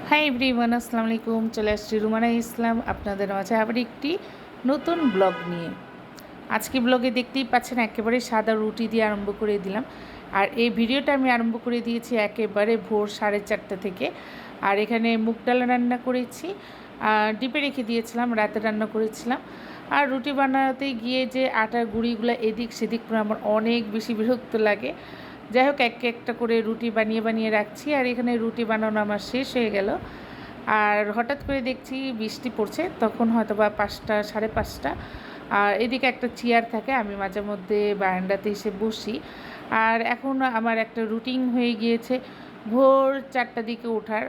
Hi everyone, আসসালামু আলাইকুম। চলে আসছি রুমানা ইসলাম আপনাদের মাঝে আবার একটি নতুন ব্লগ নিয়ে। আজকে ব্লগে দেখতেই পাচ্ছেন একেবারে সাদা রুটি দিয়ে আরম্ভ করে দিলাম। আর এই ভিডিওটা আমি আরম্ভ করে দিয়েছি একেবারে ভোর 4:30 থেকে। আর এখানে মুগ ডাল রান্না করেছি, ডিপে রেখে দিয়েছিলাম, রাতে রান্না করেছিলাম। আর রুটি বানাতে গিয়ে যে আটার গুঁড়িগুলো এদিক সেদিক করে আমার অনেক বেশি বিরক্ত লাগে। যাই হোক, একটা করে রুটি বানিয়ে বানিয়ে রাখছি। আর এখানে রুটি বানানো আমার শেষ হয়ে গেল। আর হঠাৎ করে দেখছি বৃষ্টি পড়ছে, তখন হয়তো বা 5টা 5:30। আর এদিকে একটা চেয়ার থাকে, আমি মাঝে মধ্যে বারান্দাতে এসে বসি। আর এখন আমার একটা রুটিন হয়ে গিয়েছে ভোর 4টার দিকে ওঠার।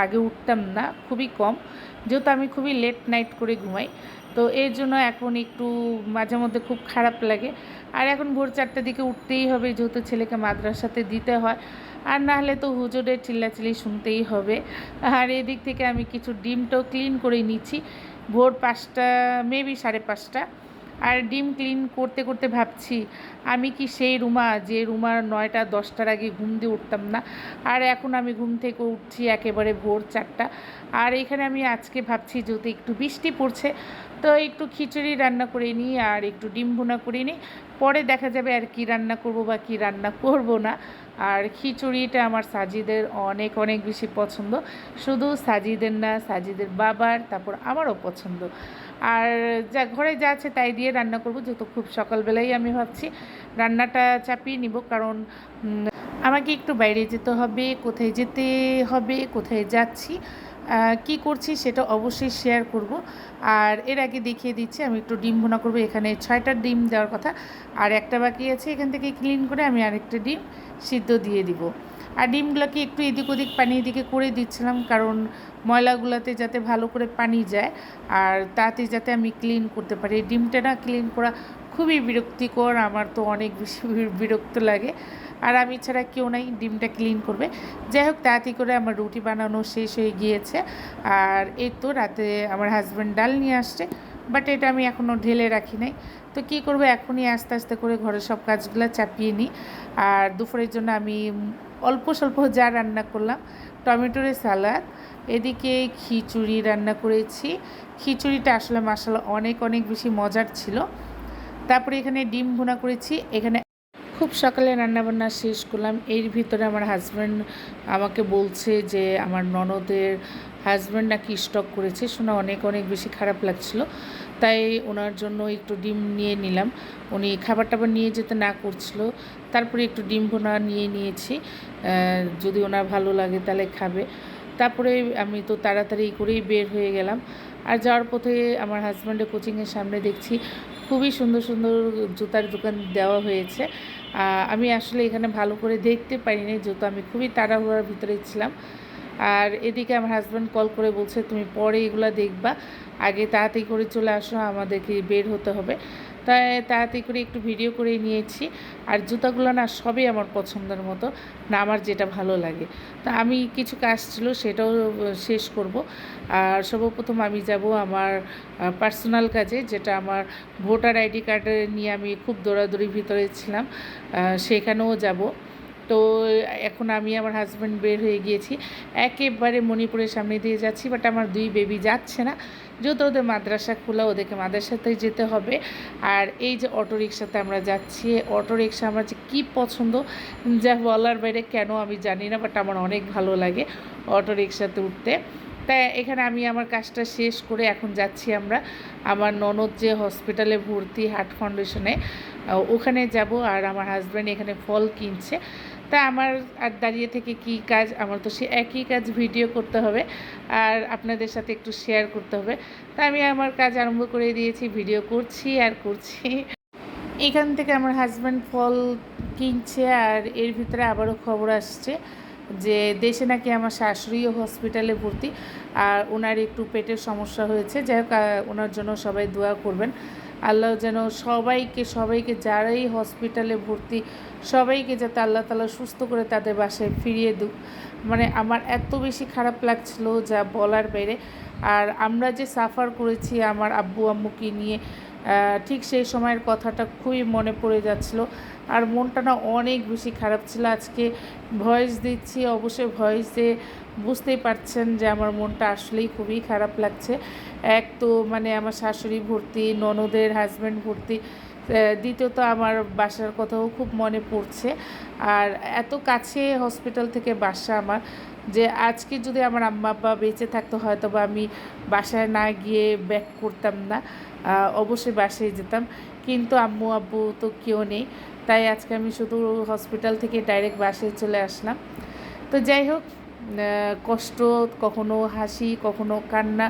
আগে উঠতাম না, খুবই কম, যেহেতু আমি খুবই লেট নাইট করে ঘুমাই। তো এর জন্য এখন একটু মাঝে মধ্যে খুব খারাপ লাগে। আর এখন ভোর 4টার দিকে উঠতেই হবে, যেহেতু ছেলেকে মাদ্রাসাতে দিতে হয়। আর না হলে তো হুজুরের চিল্লাচিল্লি শুনতেই হবে। আর এদিক থেকে আমি কিছু ডিমটাও ক্লিন করে নিচ্ছি। ভোর 5টা, মেবি 5:30। আর ডিম ক্লিন করতে করতে ভাবছি, আমি কি সেই রুমা যে রুমার 9টা 10টার আগে ঘুম দিয়ে উঠতাম না। আর এখন আমি ঘুম থেকে উঠছি একেবারে ভোর 4টা। আর এখানে আমি আজকে ভাবছি যেহেতু একটু বৃষ্টি পড়ছে, তো একটু খিচুড়ি রান্না করে নিই আর একটু ডিম ভুনা করে নিই। পরে দেখা যাবে আর কি রান্না করব বা কি রান্না করব না। আর খিচুড়িটা আমার সাজিদের অনেক অনেক বেশি পছন্দ। শুধু সাজিদের না, সাজিদের বাবার, তারপর আমারও পছন্দ। আর যা ঘরে যা আছে তাই দিয়ে রান্না করব, যেহেতু খুব সকালবেলাই আমি ভাবছি রান্নাটা চাপিয়ে নিব। কারণ আমাকে একটু বাইরে যেতে হবে, কোথায় যেতে হবে, কোথায় যাচ্ছি, কি করছি সেটা অবশ্যই শেয়ার করব। আর এর আগে দেখিয়ে দিচ্ছি আমি একটু ডিম ভুনা করব। এখানে 6টা ডিম দেওয়ার কথা, আর একটা বাকি আছে। এখান থেকে ক্লিন করে আমি আরেকটা ডিম সিদ্ধ দিয়ে দিব। আর ডিমগুলোকে একটু এদিক ওদিক পানি এদিকে করে দিচ্ছিলাম, কারণ ময়লাগুলোতে যাতে ভালো করে পানি যায় আর তাতে যাতে আমি ক্লিন করতে পারি। ডিমটা না ক্লিন করা খুবই বিরক্তিকর, আমার তো অনেক বেশি বিরক্ত লাগে। আর আমি ছাড়া কেউ নাই ডিমটা ক্লিন করবে। যাই হোক, তাড়াতাড়ি করে আমার রুটি বানানো শেষ হয়ে গিয়েছে। আর এই তো রাতে আমার হাজব্যান্ড ডাল নিয়ে আসছে, বাট এটা আমি এখনও ঢেলে রাখি নাই। তো কী করবো, এখনই আস্তে আস্তে করে ঘরের সব কাজগুলো চাপিয়ে নিই। আর দুপুরের জন্য আমি অল্প স্বল্প যা রান্না করলাম, টমেটোর সালাদ, এদিকে খিচুড়ি রান্না করেছি। খিচুড়িটা আসলে মাশাআল্লাহ অনেক অনেক বেশি মজার ছিল। তারপরে এখানে ডিম ভুনা করেছি। এখানে খুব সকালে রান্নাবান্না শেষ করলাম। এর ভিতরে আমার হাজব্যান্ড আমাকে বলছে যে আমার ননদের হাজব্যান্ড নাকি স্টক করেছে, শুনে অনেক অনেক বেশি খারাপ লাগছিল। তাই ওনার জন্য একটু ডিম নিয়ে নিলাম। উনি খাবার টাবার নিয়ে যেতে না করছিল, তারপরে একটু ডিম ভুনা নিয়ে নিয়েছি। যদি ওনার ভালো লাগে তাহলে খাবে। তারপরে আমি তো তাড়াতাড়ি করেই বের হয়ে গেলাম। আর যাওয়ার পথে আমার হাজব্যান্ডের কোচিংয়ের সামনে দেখছি খুবই সুন্দর সুন্দর জুতার দোকান দেওয়া হয়েছে। আমি আসলে এখানে ভালো করে দেখতে পারিনি, যেহেতু আমি খুবই তাড়াহুড়োর ভিতরে ছিলাম। আর এদিকে আমার হাজব্যান্ড কল করে বলছে তুমি পরে এগুলো দেখবা, আগে তাড়াতাড়ি করে চলে আসো, আমাদেরকে বের হতে হবে। তাই তাড়াতাড়ি করে একটু ভিডিও করে নিয়েছি। আর জুতাগুলো না সবই আমার পছন্দের মতো, না আমার যেটা ভালো লাগে। তা আমি কিছু কাজ ছিল সেটাও শেষ করব। আর সর্বপ্রথম আমি যাব আমার পার্সোনাল কাজে, যেটা আমার ভোটার আইডি কার্ড নিয়ে আমি খুব দৌড়াদৌড়ির ভিতরে ছিলাম, সেখানেও যাব। তো এখন আমি আমার হাজব্যান্ড বের হয়ে গিয়েছি, একেবারে মণিপুরের সামনে দিয়ে যাচ্ছি। বাট আমার 2 বেবি যাচ্ছে না, যেহেতু ওদের মাদ্রাসা খোলা, ওদেরকে মাদ্রাসাতেই যেতে হবে। আর এই যে অটো রিক্সাতে আমরা যাচ্ছি, অটো রিক্সা আমার যে কী পছন্দ, যা বলার বাইরে, কেন আমি জানি না, বাট আমার অনেক ভালো লাগে অটো রিক্সাতে উঠতে। তাই এখানে আমি আমার কাজটা শেষ করে এখন যাচ্ছি আমরা আমার ননদ যে হসপিটালে ভর্তি, হার্ট ফাউন্ডেশনে, ওখানে যাব। আর আমার হাজব্যান্ড এখানে ফল কিনছে। তা আমার আর দাঁড়িয়ে থেকে কি কাজ, আমার তো সে একই কাজ, ভিডিও করতে হবে আর আপনাদের সাথে একটু শেয়ার করতে হবে। তা আমি আমার কাজ আরম্ভ করে দিয়েছি, ভিডিও করছি আর করছি। এখান থেকে আমার হাজব্যান্ড ফল কিনছে। আর এর ভিতরে আবারও খবর আসছে যে দেশে নাকি আমার শাশুড়িও হসপিটালে ভর্তি, আর ওনার একটু পেটের সমস্যা হয়েছে। যাই হোক, ওনার জন্য সবাই দোয়া করবেন, আল্লাহ যেন সবাইকে যারাই হসপিটালে ভর্তি সবাইকে যাতে আল্লাহ তাআলা সুস্থ করে তাদের বাসায় ফিরিয়ে দিক। মানে আমার এত বেশি খারাপ লাগছিল যা বলার বাইরে। আর আমরা যে সাফার করেছি আমার আব্বু আম্মুকে নিয়ে, ঠিক সেই সময়ের কথাটা খুবই মনে পড়ে যাচ্ছিল। আর মনটা না অনেক বেশি খারাপ ছিল। আজকে ভয়েস দিচ্ছি, অবশ্যই ভয়েসে বুঝতেই পারছেন যে আমার মনটা আসলেই খুবই খারাপ লাগছে। এক তো মানে আমার শাশুড়ি ভর্তি, ননদের হাজব্যান্ড ভর্তি, দ্বিতীয়ত আমার বাসার কথাও খুব মনে পড়ছে। আর এত কাছে হসপিটাল থেকে বাসা আমার, যে আজকে যদি আমার আম্মা আব্বা বেঁচে থাকতো হয়তো বা আমি বাসায় না গিয়ে ব্যাক করতাম না, অবশ্যই বাসায় যেতাম। কিন্তু আম্মু আব্বু তো কেউ নেই, তাই আজকে আমি শুধু হসপিটাল থেকে ডাইরেক্ট বাসায় চলে আসলাম। তো যাই হোক, কষ্ট, কখনো হাসি, কখনো কান্না,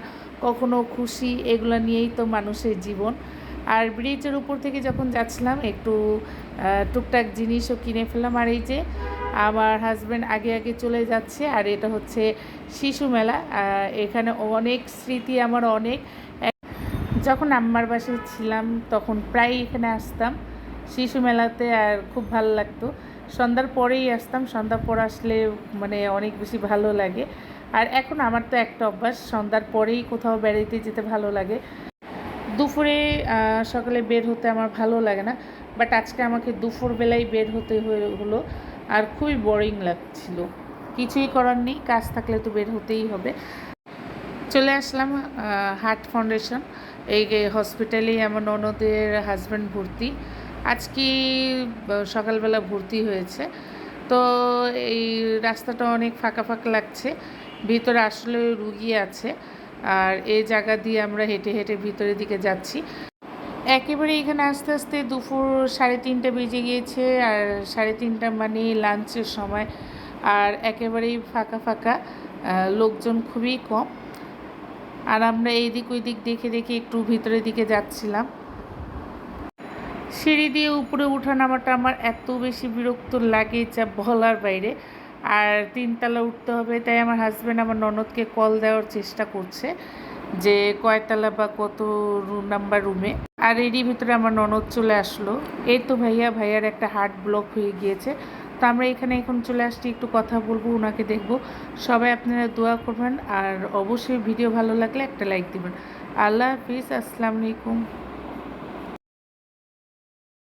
কখনো খুশি, এগুলো নিয়েই তো মানুষের জীবন। আর ব্রিজের উপর থেকে যখন যাচ্ছিলাম একটু টুকটাক জিনিসও কিনে ফেললাম। আর এই যে আমার হাজব্যান্ড আগে আগে চলে যাচ্ছে, আর এটা হচ্ছে শিশু মেলা। এখানে অনেক স্মৃতি আমার অনেক। যখন আম্মার বাসায় ছিলাম তখন প্রায় এখানে আসতাম শিশু মেলাতে, আর খুব ভালো লাগতো। সন্ধ্যার পরেই আসতাম, সন্ধ্যার পর আসলে মানে অনেক বেশি ভালো লাগে। আর এখন আমার তো একটা অভ্যাস, সন্ধ্যার পরেই কোথাও বেড়াতে যেতে ভালো লাগে। দুপুরে সকালে বের হতে আমার ভালো লাগে না, বাট আজকে আমাকে দুপুরবেলায় বের হতে হলো। আর খুবই বোরিং লাগছিল। কিছুই করার নেই, কাজ থাকলে তো বের হতেই হবে। চলে আসলাম হার্ট ফাউন্ডেশন। এই হসপিটালেই আমার ননদের হাজব্যান্ড ভর্তি, আজকে সকালবেলা ভর্তি হয়েছে। তো এই রাস্তাটা অনেক ফাঁকা ফাঁকা লাগছে, ভিতরে আসলে রুগী আছে। আর এই জায়গা দিয়ে আমরা হেঁটে হেঁটে ভিতরের দিকে যাচ্ছি। একেবারে এখানে আস্তে আস্তে দুপুর 3:30 বেজে গিয়েছে, আর 3:30 মানে লাঞ্চের সময়। আর একেবারেই ফাঁকা ফাঁকা, লোকজন খুবই কম। আর আমরা এইদিক ওই দিক দেখে দেখে একটু ভিতরের দিকে যাচ্ছিলাম। সিঁড়ি দিয়ে উপরে ওঠা নামাটা আমার এত বেশি বিরক্ত লাগে যা বলার বাইরে। আর 3তলা উঠতে হবে, তাই আমার হাজব্যান্ড আমার ননদকে কল দেওয়ার চেষ্টা করছে যে কয়তলা বা কত নাম্বার রুমে। আর এরই ভিতরে আমার ননদ চলে আসলো। এই তো ভাইয়া, ভাইয়ার একটা হার্ট ব্লক হয়ে গিয়েছে। তো আমরা এখানে এখন চলে আসছি, একটু কথা বলবো, ওনাকে দেখবো। সবাই আপনারা দোয়া করবেন, আর অবশ্যই ভিডিও ভালো লাগলে একটা লাইক দিবেন। আল্লাহ হাফিজ, আসসালামু আলাইকুম।